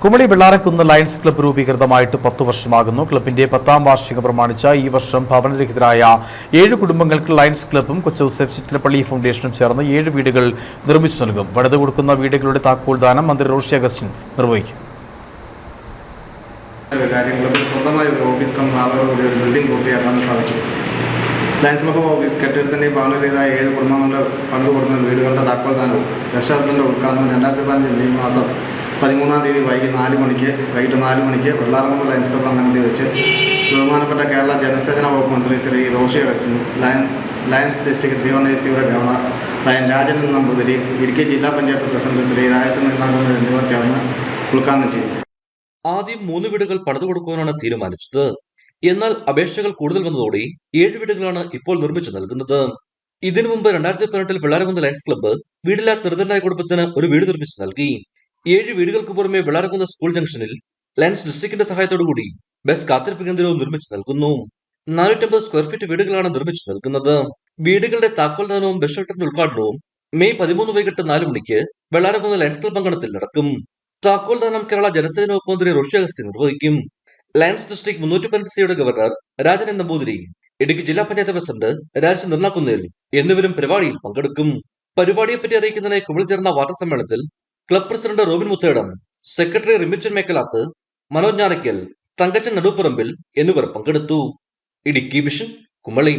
Kumily Vellarakkunnu Lions club രൂപീകൃതമായിട്ട് 10 വർഷമാകുന്നു. ക്ലബിന്റെ 10ാം വാർഷികം പ്രമാണിച്ച ഈ വർഷം ഭവനരഹിതരായ 7 കുടുംബങ്ങൾക്ക് ലയൺസ് ക്ലബ്ബും കൊച്ചൗസേപ്പ് ചിറ്റിലപ്പള്ളി ഫൗണ്ടേഷനും ചേർന്ന് 7 വീടുകൾ നിർമ്മിച്ചു നൽകും. പണിത് കൊടുക്കുന്ന വീടുകളുടെ താക്കോൽദാനം മന്ത്രി റോഷി അഗസ്റ്റിൻ നിർവഹിക്കും. സ്വന്തമായി ഒരു ഓഫീസ് കമ്പനി ഒരു ബിൽഡിംഗ് പൂർത്തിയാക്കാൻ സാധിച്ചു. ലയൺസ് ക്ലബ്ബ് ഓഫീസ് കെട്ടിടത്തിൻ്റെ ഭവനരഹിതരായ 7 കുടുംബങ്ങളുടെ പണിത് കൊടുക്കുന്ന വീടുകളുടെ താക്കോൽദാനവും രക്ഷാകർത്തലിൻ്റെ ഉദ്ഘാടനം 2015 മെയ് മാസം 13-ാം തീയതി വൈകിട്ട് 4 മണിക്ക് വെള്ളാരക്കുന്ന് ലയൺസ് ക്ലബ്ബ് അംഗനത്തിൽ വെച്ച് ബഹുമാനപ്പെട്ട കേരള ജനസേവന വകുപ്പ് മന്ത്രി ശ്രീ റോഷി അഗസ്റ്റിൻ, ലയൺസ് ഡിസ്ട്രിക്ട് ത്രിഭുവനേശ്വര ഗവർണർ ലയൻ രാജൻ നമ്പൂതിരി, ഇടുക്കി ജില്ലാ പഞ്ചായത്ത് പ്രസിഡന്റ് ശ്രീ രാജചന്ദ്രൻ എന്നിവർ ചേർന്ന് ഉദ്ഘാടനം ചെയ്തു. ആദ്യം 3 വീടുകൾ പണിതു കൊടുക്കുവാനാണ് തീരുമാനിച്ചത്. എന്നാൽ അപേക്ഷകൾ കൂടുതൽ വന്നതോടെ 7 വീടുകളാണ് ഇപ്പോൾ നിർമ്മിച്ചു നൽകുന്നത്. ഇതിനു മുമ്പ് 2018 വെള്ളാരക്കുന്ന് ലയൺസ് ക്ലബ്ബ് വീടില്ലാത്ത നിർധനരായ കുടുംബത്തിന് ഒരു വീട് നിർമ്മിച്ചു നൽകി. 7 വീടുകൾക്ക് പുറമെ വെള്ളാരക്കുന്ന് സ്കൂൾ ജംഗ്ഷനിൽ ലയൺസ് ഡിസ്ട്രിക്റ്റിന്റെ സഹായത്തോടുകൂടി ബസ് കാത്തിരിപ്പ് കേന്ദ്രവും നിർമ്മിച്ചു നൽകുന്നു. 450 സ്ക്വയർ ഫീറ്റ് വീടുകളാണ് നിർമ്മിച്ചു നൽകുന്നത്. വീടുകളുടെ താക്കോൽദാനവും ബസ് ഷെൽട്ടറിന്റെ ഉദ്ഘാടനവും മെയ് 13 വൈകിട്ട് 4 മണിക്ക് വെള്ളാരക്കുന്ന് ലയൺസ് ക്ലബ്ബ് അങ്കണത്തിൽ നടക്കും. താക്കോൽദാനം കേരള ജനസേവന വകുപ്പ് മന്ത്രി റോഷി അഗസ്റ്റിൻ നിർവഹിക്കും. Lions district 315 governor Rajan Namboothiri, Idukki ജില്ലാ പഞ്ചായത്ത് പ്രസിഡന്റ് രാജചന്ദ്രൻ കുന്നേൽ എന്നിവരും പരിപാടിയിൽ പങ്കെടുക്കും. പരിപാടിയെപ്പറ്റി അറിയിക്കുന്നതിനായി കുമളി ചേർന്ന വാർത്താ സമ്മേളനത്തിൽ club president Robin Muthedam, secretary Rimichan Mekkalath, Manoj Njanakkal, Thankachan Naduparambil എന്നിവർ പങ്കെടുത്തു. ഇടുക്കി വിഷൻ, കുമളി.